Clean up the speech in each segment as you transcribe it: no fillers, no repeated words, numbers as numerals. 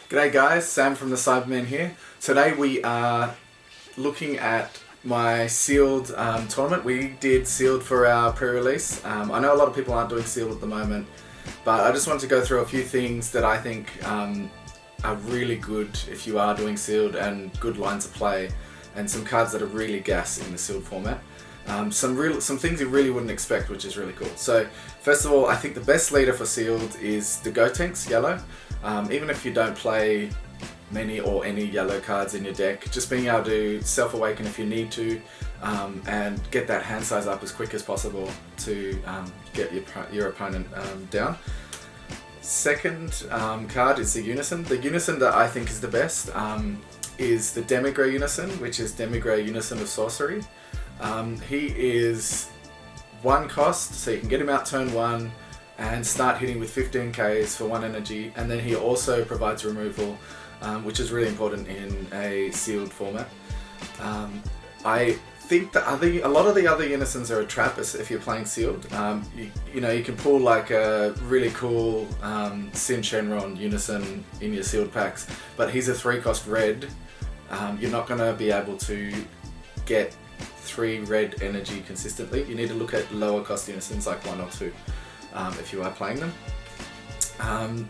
G'day guys, Sam from the Cyberman here. Today we are looking at my sealed tournament. We did sealed for our pre-release. I know a lot of people aren't doing sealed at the moment, but I just wanted to go through a few things that I think are really good if you are doing sealed, and good lines of play, and some cards that are really gas in the sealed format. Some things you really wouldn't expect, which is really cool. So first of all, I think the best leader for sealed is the Gotenks yellow. Even if you don't play many or any yellow cards in your deck, just being able to self-awaken if you need to, and get that hand size up as quick as possible to get your opponent down. Second card is the Unison. The Unison that I think is the best is the Demigray Unison, which is Demigray Unison of Sorcery. He is 1 cost, so you can get him out turn 1 and start hitting with 15Ks for 1 energy, and then he also provides removal, which is really important in a sealed format. I think that a lot of the other Unisons are a trap if you're playing sealed. You know, you can pull like a really cool Sin Shenron Unison in your sealed packs, but he's a 3 cost red. You're not going to be able to get 3 red energy consistently. You need to look at lower cost Unisons like 1 or 2 if you are playing them.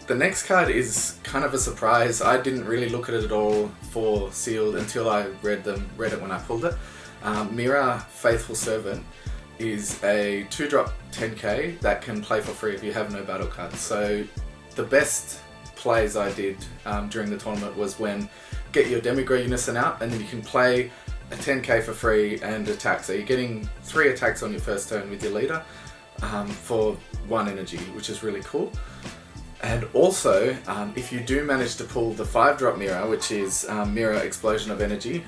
The next card is kind of a surprise. I didn't really look at it at all for sealed until I read it when I pulled it. Mira Faithful Servant is a 2-drop 10k that can play for free if you have no battle cards. So the best plays I did during the tournament was when get your Demigray Unison out, and then you can play a 10k for free and attack. So you're getting 3 attacks on your first turn with your leader for 1 energy, which is really cool. And also, if you do manage to pull the 5-drop Mira, which is Mira Explosion of Energy,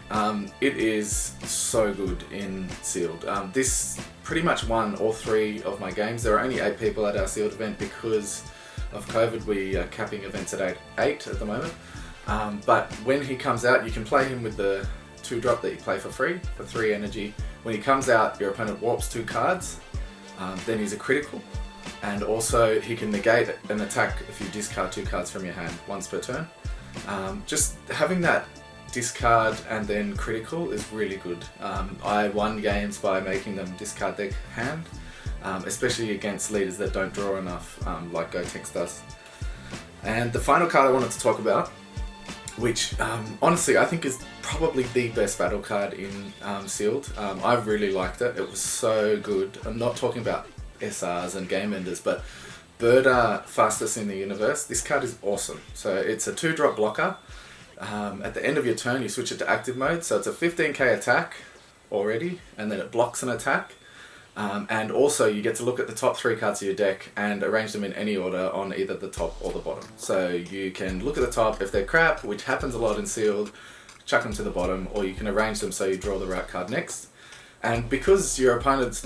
it is so good in sealed. This pretty much won all 3 of my games. There are only 8 people at our sealed event because of COVID. We are capping events at 8 at the moment. But when he comes out, you can play him with the 2-drop that you play for free for 3 energy. When he comes out, your opponent warps 2 cards. Then he's a critical, and also he can negate an attack if you discard 2 cards from your hand once per turn. Just having that discard and then critical is really good. I won games by making them discard their hand, especially against leaders that don't draw enough, like Gotenks does. And the final card I wanted to talk about, which honestly I think is probably the best battle card in sealed. I really liked it. It was so good. I'm not talking about SRs and game enders, but Birda Fastest in the Universe. This card is awesome. So it's a 2-drop blocker. At the end of your turn you switch it to active mode, so it's a 15k attack already, and then it blocks an attack. And also you get to look at the top 3 cards of your deck and arrange them in any order on either the top or the bottom. So you can look at the top. If they're crap, which happens a lot in sealed, chuck them to the bottom, or you can arrange them so you draw the right card next. And because your opponent's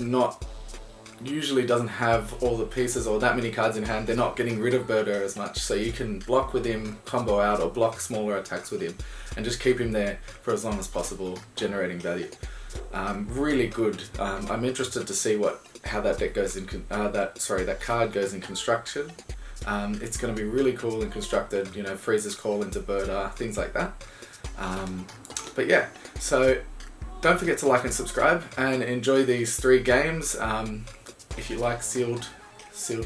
usually doesn't have all the pieces or that many cards in hand, they're not getting rid of Birda as much, so you can block with him, combo out, or block smaller attacks with him, and just keep him there for as long as possible, generating value. Really good. I'm interested to see how that deck goes in that card goes in construction. It's going to be really cool in constructed. You know, Freezer's Call into Birda, things like that. But yeah, so don't forget to like and subscribe and enjoy these 3 games. If you like sealed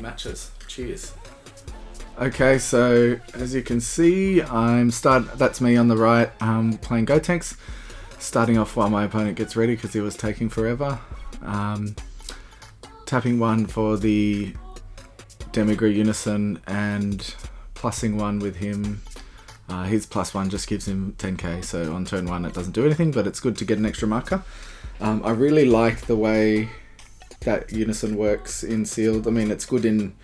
matches. Cheers. Okay, so as you can see, that's me on the right, playing Gotenks. Starting off while my opponent gets ready because he was taking forever. Tapping 1 for the Demigray Unison and plussing 1 with him. His +1 just gives him 10k, so on turn 1 it doesn't do anything, but it's good to get an extra marker. I really like the way that Unison works in sealed. I mean, it's good in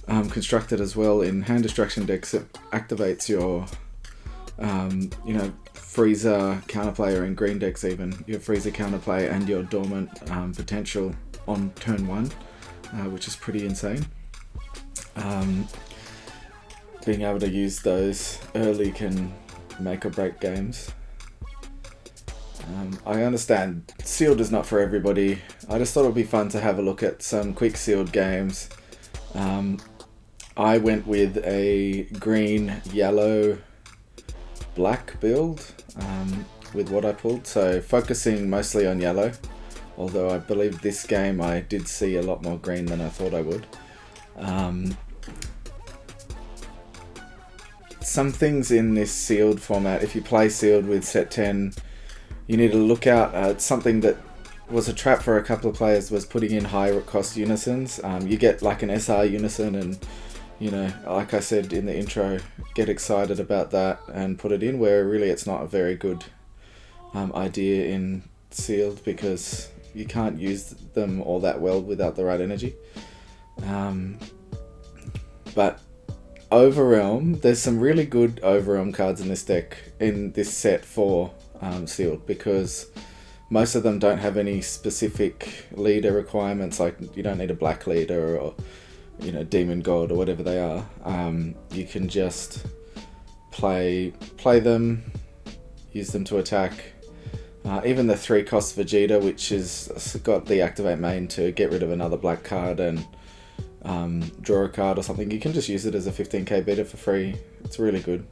constructed as well. In hand destruction decks, it activates your freezer counterplay, or in green decks even, your freezer counterplay and your dormant potential on turn 1, which is pretty insane. Being able to use those early can make or break games. I understand sealed is not for everybody. I just thought it would be fun to have a look at some quick sealed games I went with a green, yellow, black build with what I pulled. So focusing mostly on yellow. Although I believe this game I did see a lot more green than I thought I would. Some things in this sealed format, if you play sealed with set 10, you need to look out at something that was a trap for a couple of players, was putting in high cost unisons. You get like an SR unison and, you know, like I said in the intro, get excited about that and put it in, where really it's not a very good idea in sealed, because you can't use them all that well without the right energy. But Overrealm, there's some really good Overrealm cards in this deck, in this set for sealed, because most of them don't have any specific leader requirements. Like, you don't need a black leader or, you know, demon god or whatever they are. You can just play them, use them to attack. Even the 3-cost Vegeta, which has got the activate main to get rid of another black card and draw a card or something, you can just use it as a 15k beta for free. It's really good.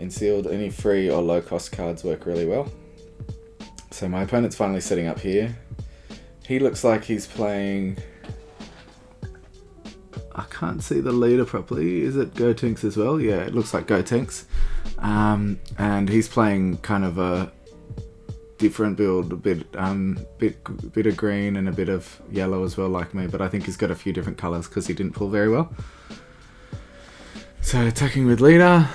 In sealed, any free or low cost cards work really well. So my opponent's finally setting up here. He looks like he's playing... I can't see the leader properly. Is it Gotenks as well? Yeah, it looks like Gotenks. And he's playing kind of a different build, a bit of green and a bit of yellow as well, like me, but I think he's got a few different colors because he didn't pull very well. So attacking with leader,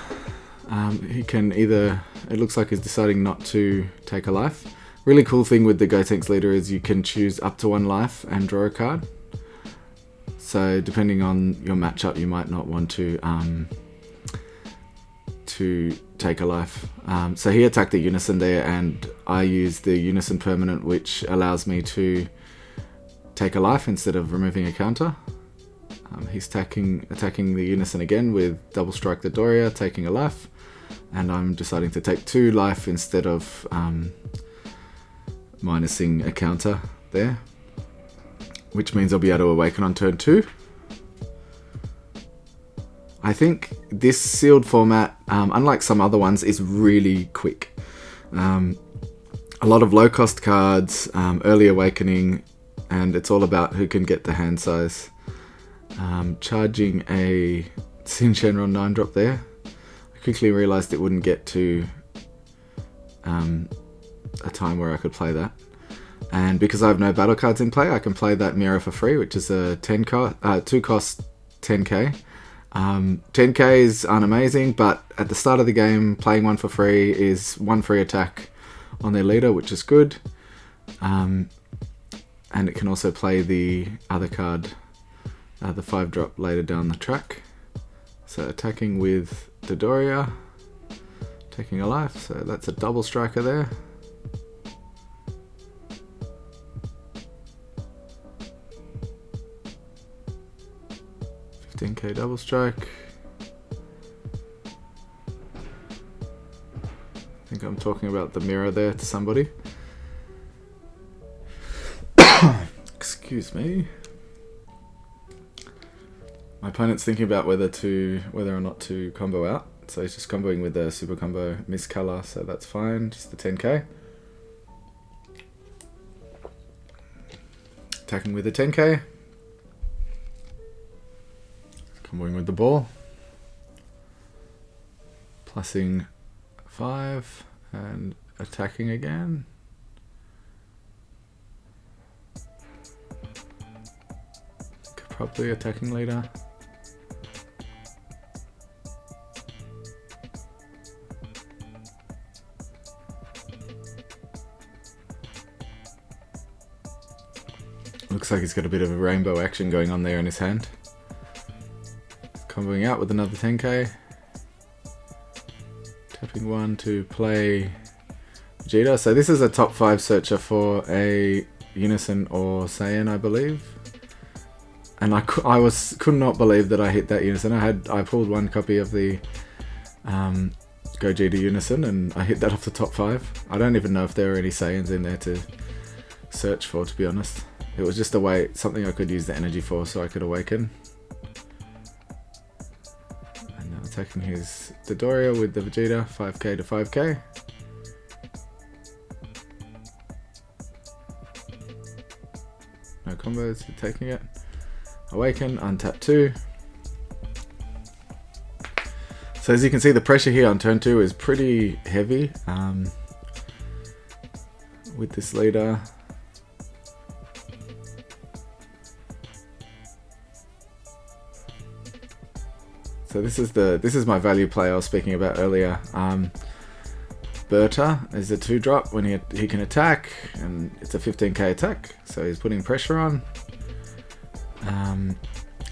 he can either, it looks like he's deciding not to take a life. Really cool thing with the Gotenks leader is you can choose up to 1 life and draw a card. So depending on your matchup, you might not want to take a life. So he attacked the unison there, and I used the unison permanent, which allows me to take a life instead of removing a counter. He's attacking the unison again with double strike the Doria, taking a life, and I'm deciding to take 2 life instead of minusing a counter there, which means I'll be able to awaken on turn 2. I think this sealed format, unlike some other ones, is really quick. A lot of low cost cards, early awakening, and it's all about who can get the hand size. Charging a Sin Shenron 9-drop there. I quickly realised it wouldn't get to a time where I could play that. And because I have no battle cards in play, I can play that Mirror for free, which is a 2-cost 10k. 10Ks aren't amazing, but at the start of the game, playing 1 for free is 1 free attack on their leader, which is good. And it can also play the other card, the 5-drop later down the track. So attacking with Dodoria, taking a life, so that's a double striker there. $10k double strike. I think I'm talking about the mirror there to somebody. Excuse me. My opponent's thinking about whether or not to combo out. So he's just comboing with the super combo miss color, so that's fine. Just the 10k. Attacking with the 10k. Comboing with the ball, plussing 5 and attacking again. Probably attacking leader. Looks like he's got a bit of a rainbow action going on there in his hand. Comboing out with another 10k. Tapping 1 to play Vegeta. So this is a top 5 searcher for a Unison or Saiyan, I believe. And I could not believe that I hit that Unison. I pulled 1 copy of the Gogeta Unison and I hit that off the top 5. I don't even know if there are any Saiyans in there to search for, to be honest. It was just a way, something I could use the energy for so I could awaken. attacking his Dodoria with the Vegeta, 5k to 5k. No combos, you're taking it. Awaken, untap 2. So as you can see, the pressure here on turn 2 is pretty heavy with this leader. So this is my value play I was speaking about earlier. Berta is a 2-drop when he can attack, and it's a 15k attack, so he's putting pressure on.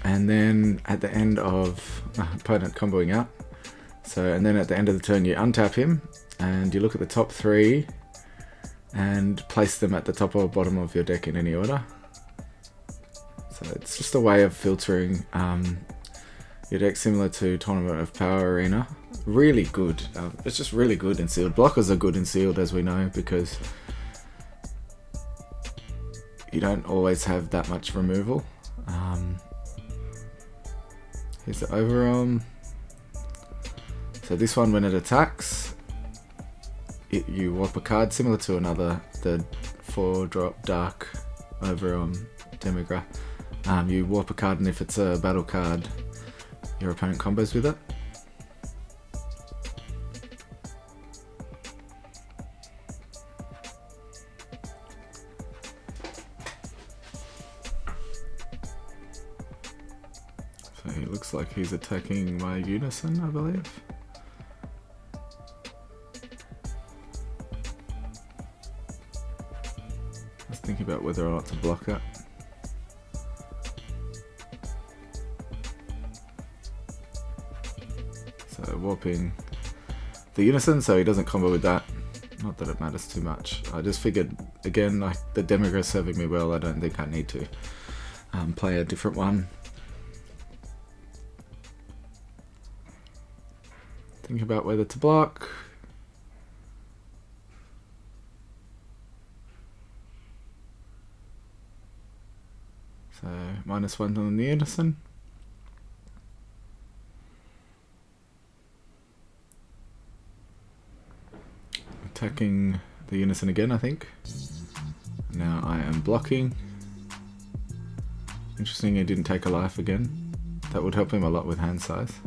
And then at the end of opponent comboing out. And then at the end of the turn you untap him, and you look at the top 3 and place them at the top or bottom of your deck in any order. So it's just a way of filtering your deck, similar to Tournament of Power Arena. Really good. It's just really good in sealed. Blockers are good in sealed, as we know, because you don't always have that much removal. Here's the overarm. So this one, when it attacks, you warp a card, similar to the 4-drop dark overarm demograph. You warp a card, and if it's a battle card, your opponent combos with it. So he looks like he's attacking my Unison, I believe. I was thinking about whether or not to block that. So warping the Unison so he doesn't combo with that. Not that it matters too much. I just figured, again, like the Demigor's serving me well, I don't think I need to play a different one. Thinking about whether to block. So -1 on the Unison. Attacking the Unison again, I think. Now I am blocking. Interesting, he didn't take a life again. That would help him a lot with hand size.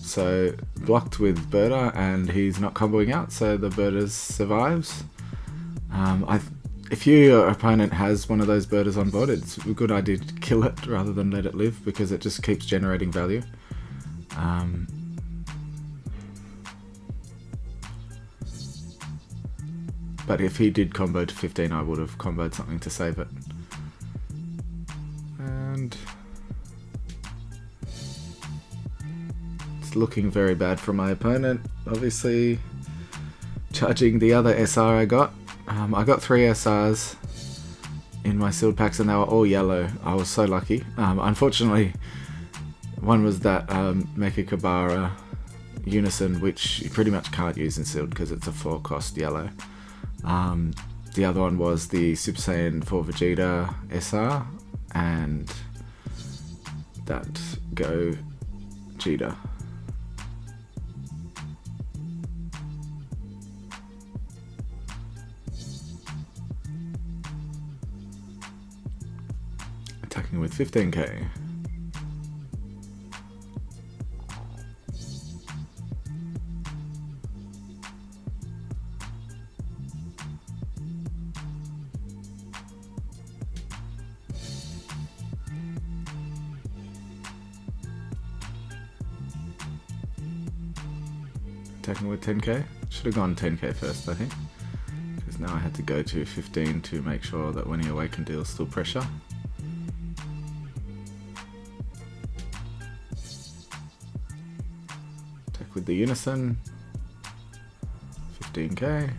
So blocked with Berta, and he's not comboing out, so the Berta survives. If your opponent has one of those Bertas on board, it's a good idea to kill it rather than let it live, because it just keeps generating value. But if he did combo to 15, I would have comboed something to save it. And it's looking very bad for my opponent, obviously. Charging the other SR I got. I got 3 SRs in my sealed packs, and they were all yellow. I was so lucky. Unfortunately, one was that Mecha Kabara Unison, which you pretty much can't use in sealed because it's a 4-cost yellow. The other one was the Super Saiyan 4 Vegeta SR and that Go Vegeta. Attacking with 15k. Attacking with 10k. Should have gone 10k first, I think, because now I had to go to 15 to make sure that when he awakened deals still pressure. Attack with the Unison. 15k.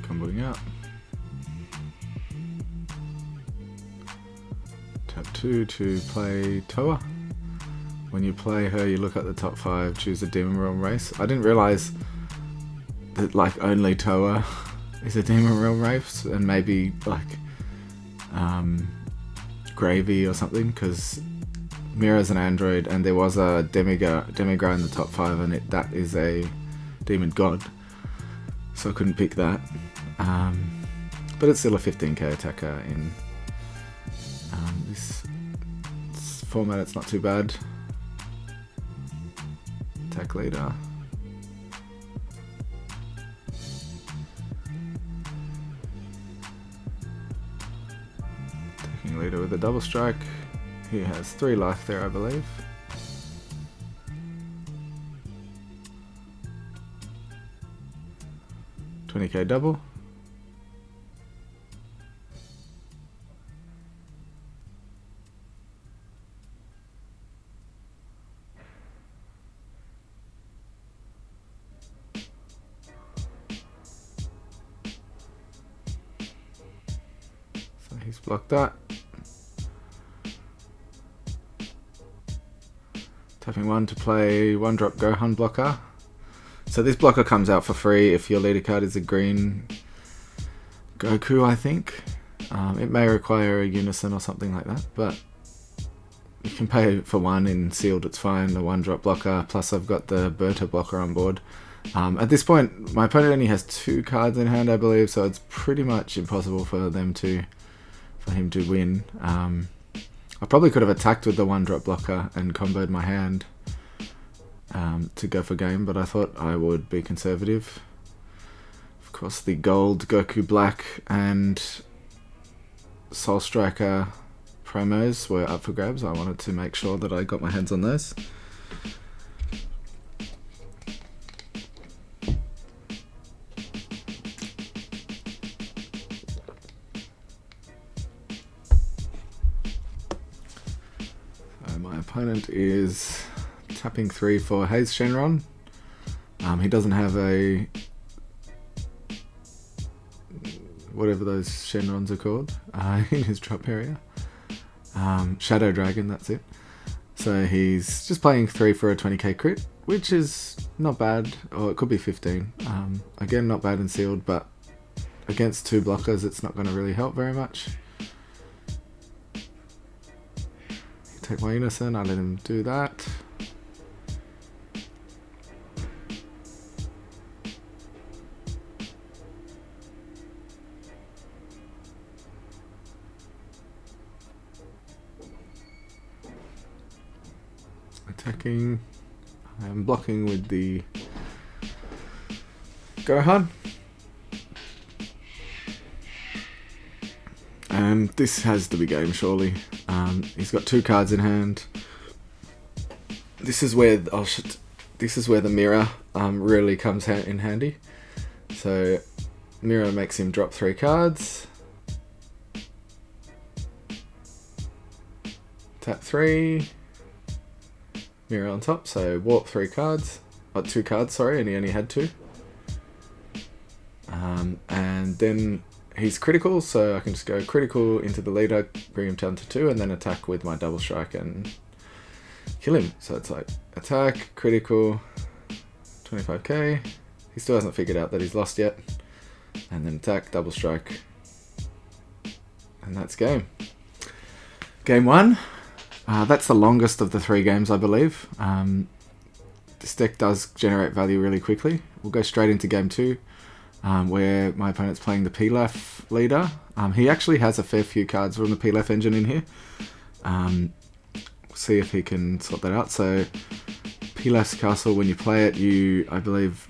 Comboing out. Tap 2 to play Toa. when you play her, you look at the top 5, choose a Demon Realm race. I didn't realise that like only Toa is a Demon Realm race, and maybe like Gravy or something, because Mira's an android and there was a Demigra in the top 5, and that is a demon god, so I couldn't pick that. But it's still a 15k attacker in this format. It's not too bad. Attack leader. Attacking leader with a double strike. He has 3 life there, I believe. $20k double. So he's blocked that. Tapping 1 to play 1-drop Gohan blocker. So this blocker comes out for free if your leader card is a green Goku, I think. It may require a Unison or something like that, but you can pay for 1 in sealed, it's fine. The 1-drop blocker, plus I've got the Berta blocker on board. At this point, my opponent only has 2 cards in hand, I believe, so it's pretty much impossible for him to win. I probably could have attacked with the 1-drop blocker and comboed my hand to go for game, but I thought I would be conservative. Of course, the gold Goku Black and Soul Striker promos were up for grabs. I wanted to make sure that I got my hands on those. My opponent is tapping 3 for Haze Shenron. He doesn't have a whatever those Shenrons are called in his drop area. Shadow Dragon, that's it. So he's just playing 3 for a 20k crit, which is not bad, or it could be 15. Again, not bad in sealed, but against 2 blockers it's not going to really help very much. Take my Unison, I let him do that. Attacking, I am blocking with the Gohan. And this has to be game, surely. He's got 2 cards in hand. This is where the mirror really comes in handy. So mirror makes him drop 3 cards. Tap 3. Mirror on top. So warp 3 cards. 2 cards, sorry, and he only had 2. And then he's critical, so I can just go critical into the leader, bring him down to 2, and then attack with my double strike and kill him. So it's like attack, critical, 25k. He still hasn't figured out that he's lost yet. And then attack, double strike. And that's game. Game 1. That's the longest of the 3 games, I believe. This deck does generate value really quickly. We'll go straight into game 2. Where my opponent's playing the Pilaf leader. He actually has a fair few cards from the Pilaf engine in here. We'll see if he can sort that out. So Pilaf's castle, when you play it, you, I believe,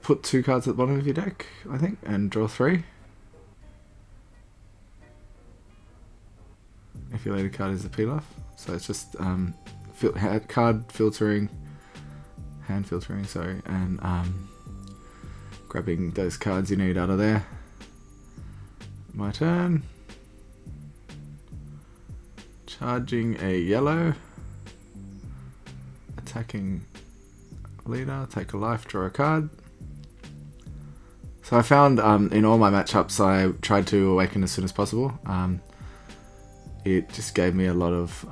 put 2 cards at the bottom of your deck, I think, and draw 3. If your leader card is a Pilaf. So it's just card filtering, hand filtering, sorry, and grabbing those cards you need out of there. My turn. Charging a yellow. Attacking leader. Take a life, draw a card. So I found in all my matchups I tried to awaken as soon as possible. It just gave me a lot of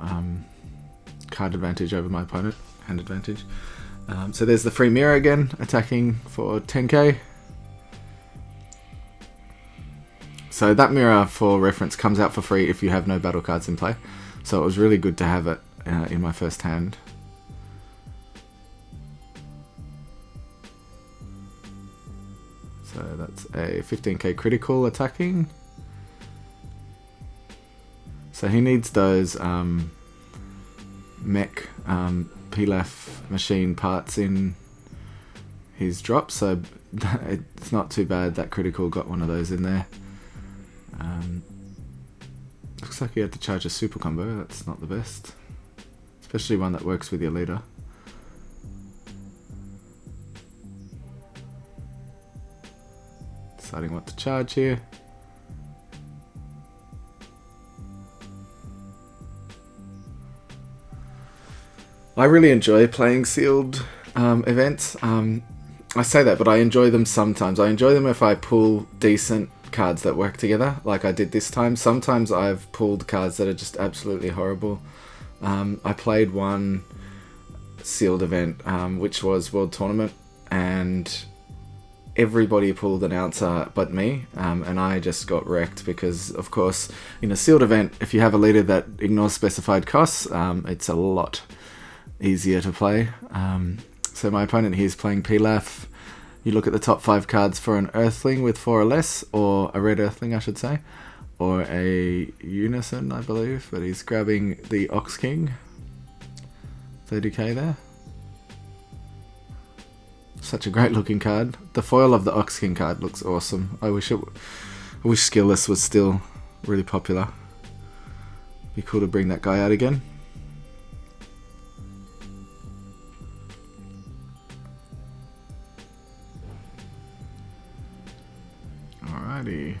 card advantage over my opponent, hand advantage. So there's the free mirror again, attacking for 10k. So that mirror, for reference, comes out for free if you have no battle cards in play. So it was really good to have it in my first hand. So that's a 15k critical attacking. So he needs those mech PLAF machine parts in his drop, so it's not too bad that critical got one of those in there. Looks like you had to charge a super combo, that's not the best. Especially one that works with your leader. Deciding what to charge here. I really enjoy playing sealed events. I say that, but I enjoy them sometimes. I enjoy them if I pull decent cards that work together, like I did this time. Sometimes I've pulled cards that are just absolutely horrible. I played one sealed event, which was World Tournament, and everybody pulled an answer but me, and I just got wrecked because, of course, in a sealed event, if you have a leader that ignores specified costs, it's a lot easier to play. So my opponent here is playing PLAF. You look at the top 5 cards for an Earthling with 4 or less, or a red Earthling I should say, or a Unison I believe, but he's grabbing the Ox King. 30k there. Such a great looking card. The foil of the Ox King card looks awesome. I wish Skillless was still really popular. Be cool to bring that guy out again. Alrighty.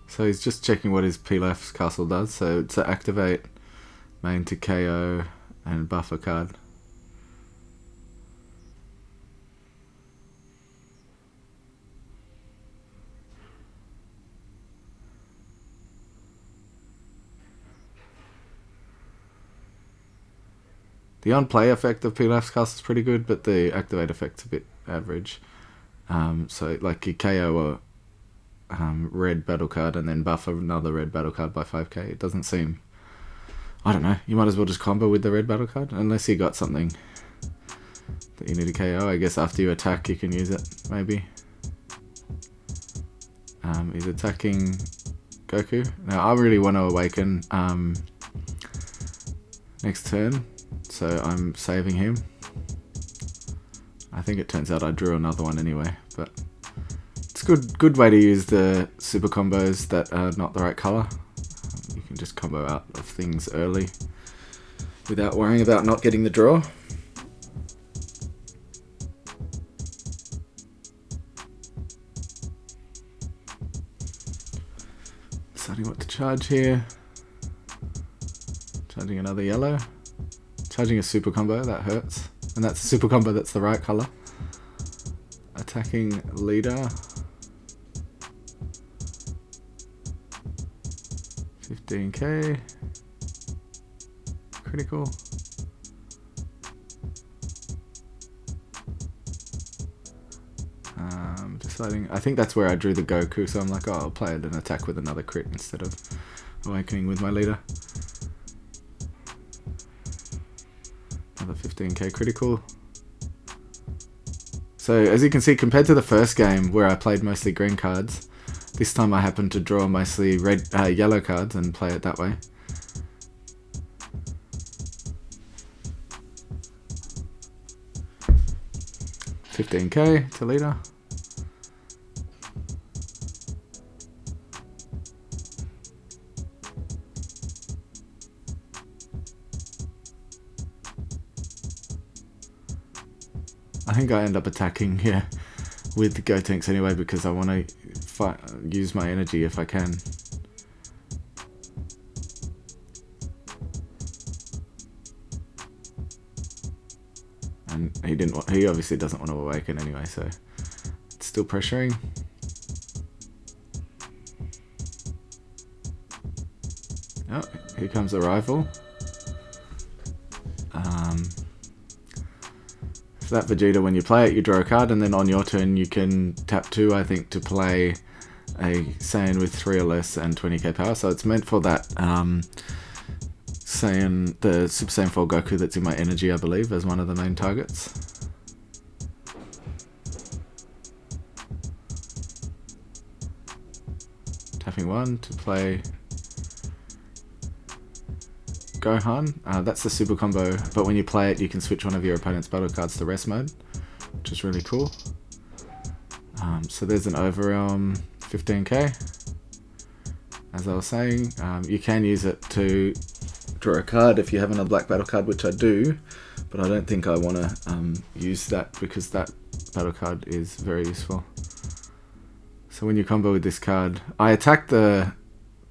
So he's just checking what his PLAF's castle does. So to activate, main to KO, and buff a card. The on-play effect of PLAF's castle is pretty good, but the activate effect's a bit average. So like you KO a red battle card and then buff another red battle card by 5k. It doesn't seem... I don't know, you might as well just combo with the red battle card, unless you got something that you need to KO. I guess after you attack you can use it, maybe. He's attacking Goku. Now I really want to awaken next turn, so I'm saving him. I think it turns out I drew another one anyway, but it's a good way to use the super combos that are not the right colour. You can just combo out of things early without worrying about not getting the draw. Deciding what to charge here. Charging another yellow. Charging a super combo, that hurts. And that's a super combo that's the right colour. Attacking leader. 15k. Critical. Deciding, I think that's where I drew the Goku, so I'm like, oh, I'll play it and attack with another crit instead of awakening with my leader. Another 15k critical. So as you can see, compared to the first game where I played mostly green cards, this time I happened to draw mostly yellow cards and play it that way. $15k to leader. I think I end up attacking here with the Gotenks anyway because I want to use my energy if I can. and he obviously doesn't want to awaken anyway, so it's still pressuring. Oh, here comes Arrival. So that Vegeta, when you play it, you draw a card, and then on your turn you can tap 2, I think, to play a Saiyan with 3 or less and 20k power. So it's meant for that Saiyan, the Super Saiyan 4 Goku that's in my energy, I believe, as one of the main targets. Tapping 1 to play Gohan. That's the super combo, but when you play it you can switch one of your opponent's battle cards to rest mode, which is really cool. So there's an Overrealm 15k. As I was saying, you can use it to draw a card if you have another black battle card, which I do, but I don't think I want to use that because that battle card is very useful. So when you combo with this card, I attacked the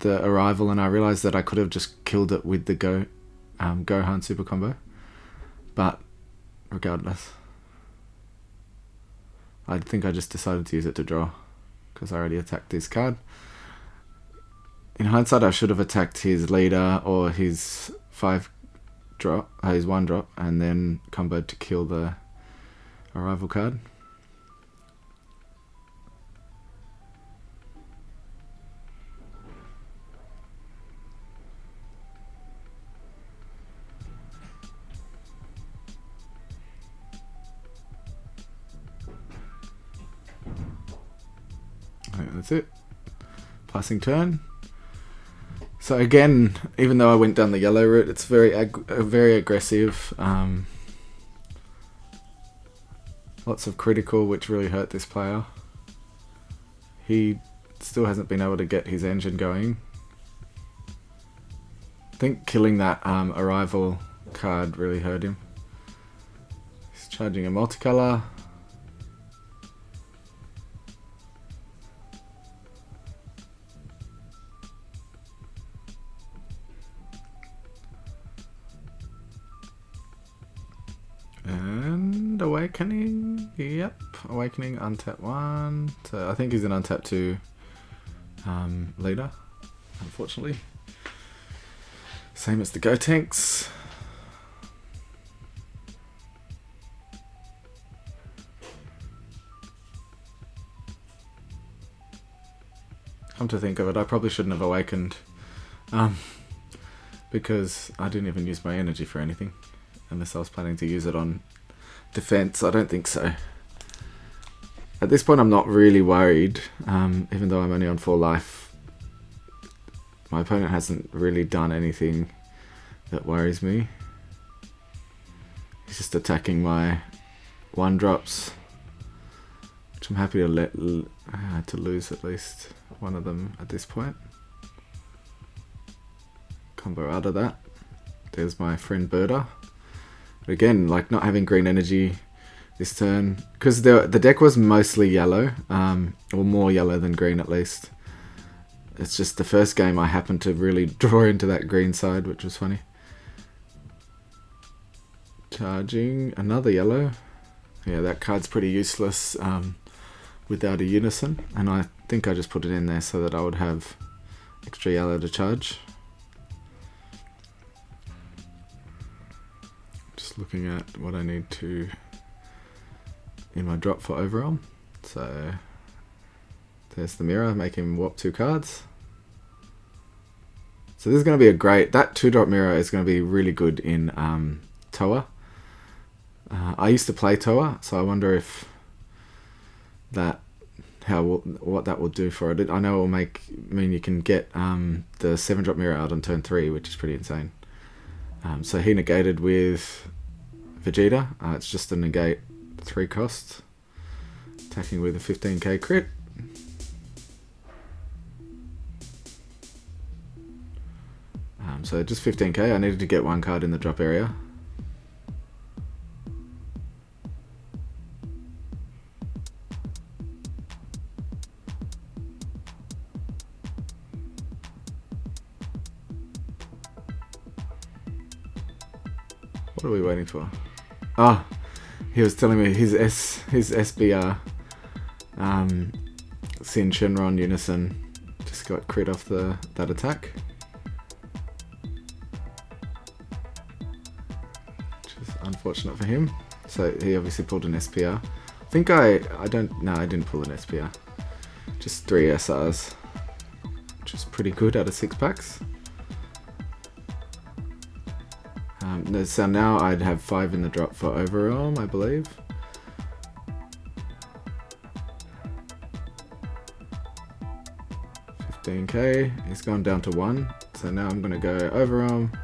Arrival, and I realized that I could have just killed it with the Gohan super combo, but regardless, I think I just decided to use it to draw because I already attacked this card. In hindsight, I should have attacked his leader or his 5-drop, his 1-drop, and then comboed to kill the Arrival card. I think that's it. Passing turn. So again, even though I went down the yellow route, it's very aggressive. Lots of critical, which really hurt this player. He still hasn't been able to get his engine going. I think killing that Arrival card really hurt him. He's charging a multicolor. And Awakening, yep, Awakening, untap 1. So I think he's an untap 2 leader, unfortunately. Same as the Gotenks. Come to think of it, I probably shouldn't have awakened, because I didn't even use my energy for anything. Unless I was planning to use it on defense. I don't think so. At this point I'm not really worried, even though I'm only on 4 life. My opponent hasn't really done anything that worries me. He's just attacking my 1-drops, which I'm happy to let to lose at least one of them at this point. Combo out of that. There's my friend Birder. Again, like not having green energy this turn, because the deck was mostly yellow, or more yellow than green at least. It's just the first game I happened to really draw into that green side, which was funny. Charging another yellow. Yeah, that card's pretty useless without a unison, and I think I just put it in there so that I would have extra yellow to charge. Looking at what I need to in my drop for Overrealm. So there's the mirror, making him warp 2 cards. So this is going to be a great, that 2-drop mirror is going to be really good in Toa. I used to play Toa, so I wonder if that, what that will do for it. I know it will mean you can get the 7-drop mirror out on turn 3, which is pretty insane. So he negated with Vegeta. It's just a negate 3 cost. Attacking with a 15k crit. So just 15k. I needed to get 1 card in the drop area. What are we waiting for? Oh, he was telling me his SBR Sin Shenron Unison just got crit off that attack. Which is unfortunate for him. So he obviously pulled an SPR. I think I didn't pull an SPR. Just 3 SRs. Which is pretty good out of 6 packs. So now I'd have 5 in the drop for Overarm, I believe. $15k. He's gone down to 1. So now I'm going to go Overarm.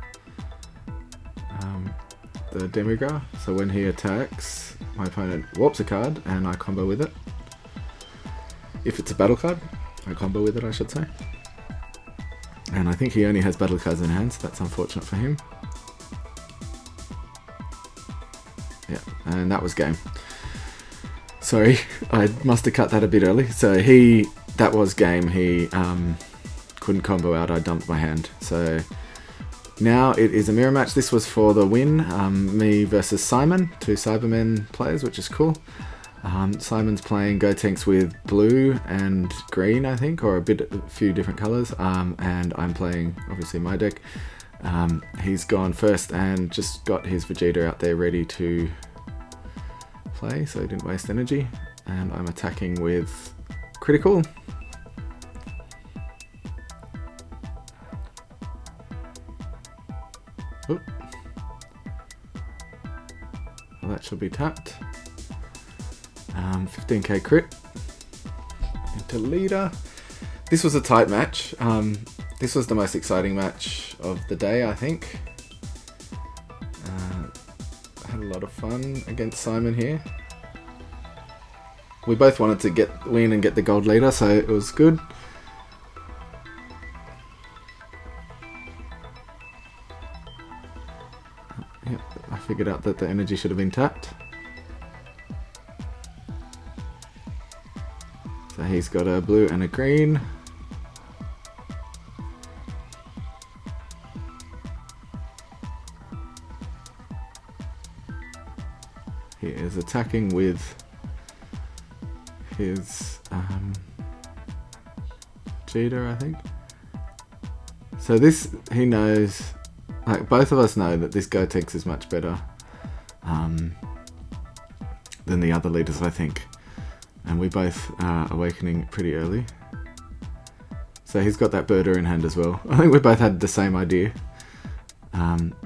The Demigra. So when he attacks, my opponent warps a card and I combo with it. If it's a battle card, I combo with it, I should say. And I think he only has battle cards in hand, so that's unfortunate for him. Yeah, and that was game. Sorry, I must have cut that a bit early. So that was game. He couldn't combo out, I dumped my hand. So now it is a mirror match. This was for the win. Me versus Simon, 2 Cybermen players, which is cool. Simon's playing Gotenks with blue and green, I think, or a few different colours. And I'm playing, obviously, my deck. He's gone first and just got his Vegeta out there ready to play, so he didn't waste energy. And I'm attacking with critical. Oop. Well, that should be tapped. 15k crit into leader. This was a tight match. This was the most exciting match of the day, I think. I had a lot of fun against Simon here. We both wanted to win and get the gold leader, so it was good. Yep, I figured out that the energy should have been tapped. So he's got a blue and a green. He is attacking with his Vegeta, I think. So this, he knows, like both of us know that this Gotenks is much better than the other leaders, I think. And we both are awakening pretty early. So he's got that birder in hand as well. I think we both had the same idea.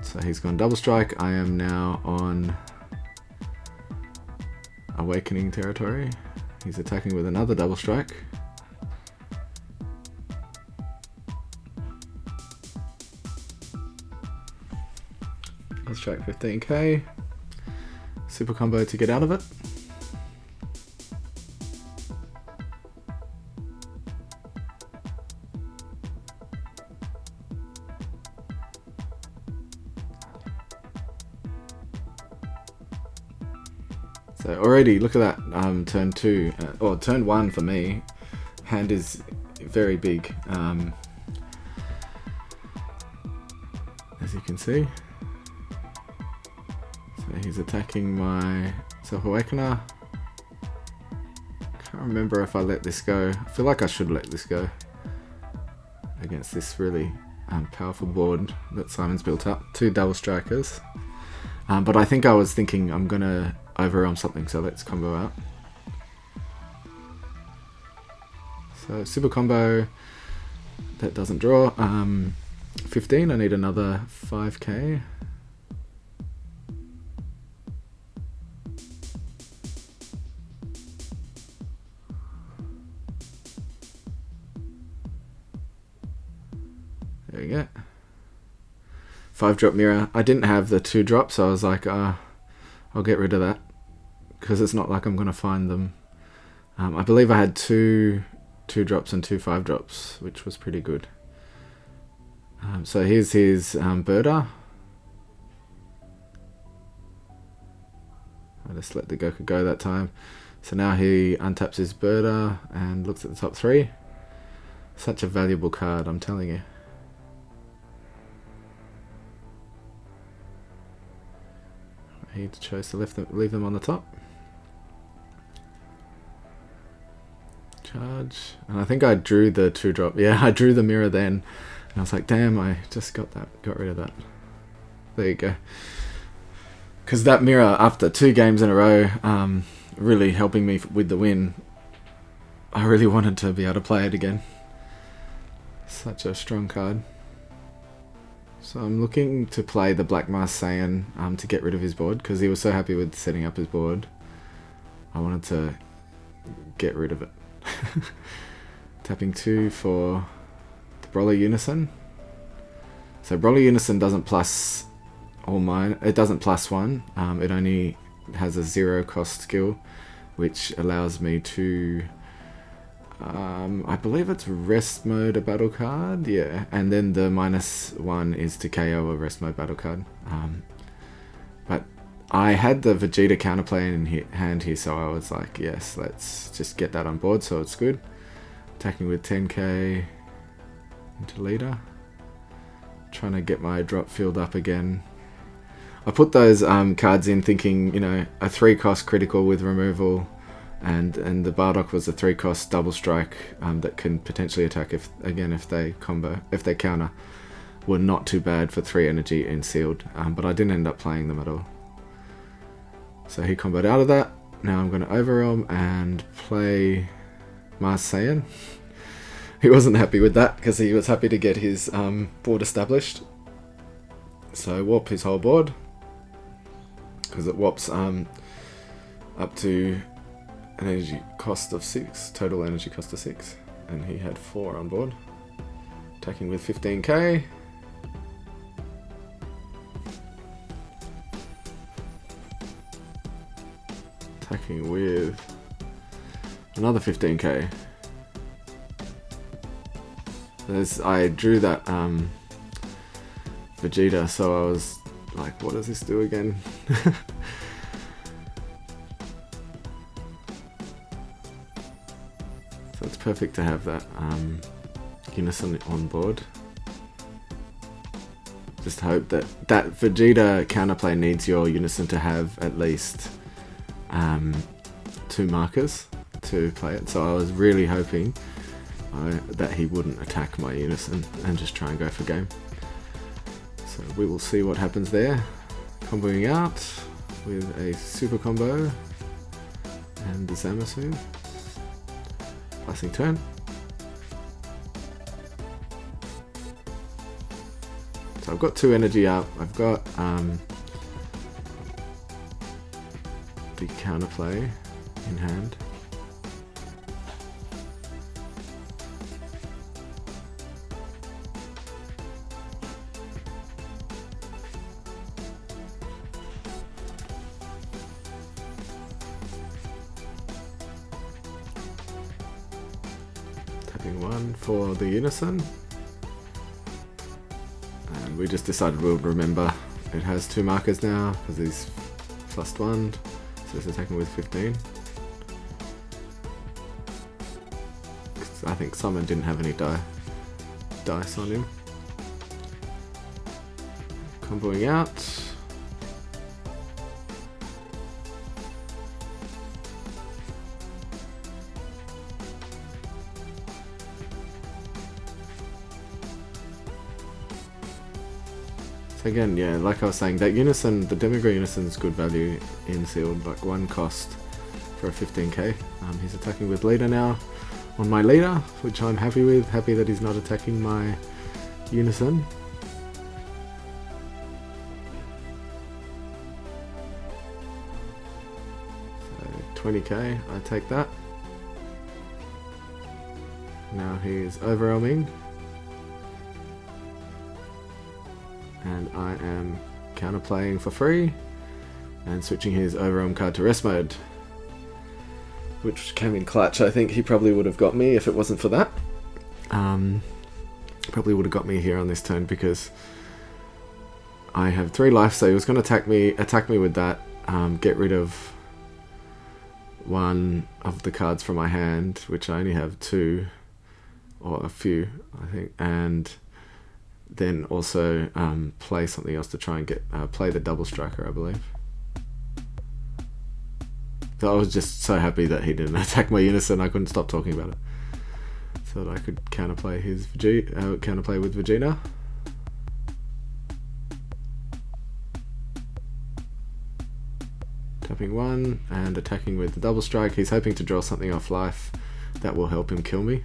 So he's gone double strike. I am now on awakening territory. He's attacking with another double strike. Double strike 15k. Super combo to get out of it. So already, look at that, turn 2, or turn 1 for me, hand is very big, as you can see. So he's attacking my Self-Awakener. Can't remember if I let this go. I feel like I should let this go against this really powerful board that Simon's built up. 2 double strikers. But I think I was thinking I'm going to overarm something, so let's combo out. So super combo, that doesn't draw. 15, I need another 5k. There we go. 5 drop mirror. I didn't have the 2 drop, so I was like, I'll get rid of that, because it's not like I'm going to find them. I believe I had 2 drops and 2 5 drops, which was pretty good. So here's his birder. I just let the Goku go that time. So now he untaps his birder and looks at the top 3. Such a valuable card, I'm telling you. he chose to leave them on the top. Charge. And I think I drew the 2-drop. Yeah, I drew the mirror then. And I was like, damn, I just got rid of that. There you go. Because that mirror, after 2 games in a row, really helping me with the win, I really wanted to be able to play it again. Such a strong card. So I'm looking to play the Black Mask Saiyan to get rid of his board, because he was so happy with setting up his board. I wanted to get rid of it. Tapping 2 for the Brawler Unison. So Brawler Unison doesn't plus all mine. It doesn't plus 1. It only has a 0 cost skill, which allows me to I believe it's rest mode a battle card, yeah, and then the -1 is to KO a rest mode battle card. But I had the Vegeta counterplay in hand here, so I was like, yes, let's just get that on board, so it's good. Attacking with 10k into leader. Trying to get my drop filled up again. I put those cards in thinking, you know, a 3-cost critical with removal, and the Bardock was a 3-cost double strike that can potentially attack if they counter. Were not too bad for 3 energy in sealed, but I didn't end up playing them at all. So he comboed out of that. Now I'm going to overwhelm and play Mars Saiyan. He wasn't happy with that because he was happy to get his board established. So warp his whole board, because it warps up to an energy cost of 6, total energy cost of 6, and he had 4 on board. Attacking with 15k. Attacking with another 15k. I drew that Vegeta, so I was like, what does this do again? So it's perfect to have that Unison on board. Just hope that Vegeta counterplay needs your Unison to have at least 2 markers to play it. So I was really hoping that he wouldn't attack my Unison and just try and go for game. So we will see what happens there. Comboing out with a super combo and the Zamasu. Passing turn. So I've got 2 energy up. I've got the counterplay in hand. Tapping 1 for the Unison. And we just decided we'll remember it has 2 markers now because he's +1. So it's attacking with 15. I think Summon didn't have any dice on him. Comboing out. So again, yeah, like I was saying, that Unison, the Demigod Unison is good value in sealed, like 1 cost for a 15k. He's attacking with leader now on my leader, which I'm happy with. Happy that he's not attacking my Unison. So 20k, I take that. Now he's overwhelming. And I am counterplaying for free and switching his overwhelm card to rest mode, which came in clutch. I think he probably would have got me if it wasn't for that. Probably would have got me here on this turn because I have 3 life, so he was going to attack me with that, get rid of 1 of the cards from my hand, which I only have 2 or a few, I think, and then also play something else to try and get play the double striker, I believe. So I was just so happy that he didn't attack my unison. I couldn't stop talking about it, so that I could counterplay his counterplay with Vegeta. Tapping 1 and attacking with the double strike. He's hoping to draw something off life that will help him kill me.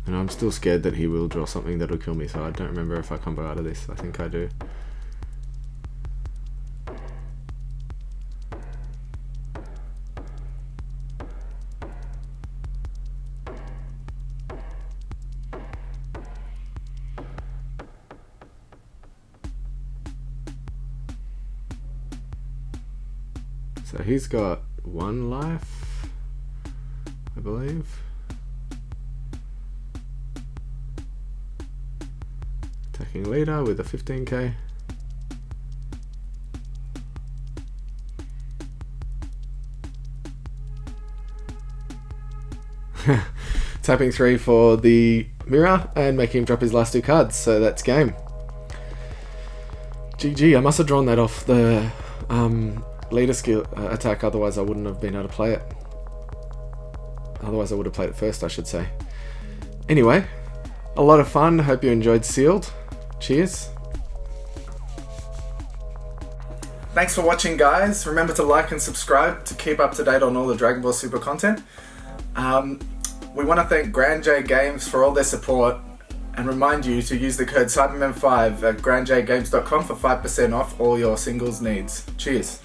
And I'm still scared that he will draw something that'll kill me, so I don't remember if I combo out of this. I think I do. So he's got 1 life, I believe. Attacking leader with a 15k. Tapping 3 for the mirror and making him drop his last 2 cards, so that's game. GG, I must have drawn that off the leader skill attack, otherwise I wouldn't have been able to play it. Otherwise I would have played it first, I should say. Anyway, a lot of fun. Hope you enjoyed Sealed. Cheers. Thanks for watching, guys. Remember to like and subscribe to keep up to date on all the Dragon Ball Super content. We want to thank Grand J Games for all their support and remind you to use the code CyberMan5 at grandjgames.com for 5% off all your singles needs. Cheers.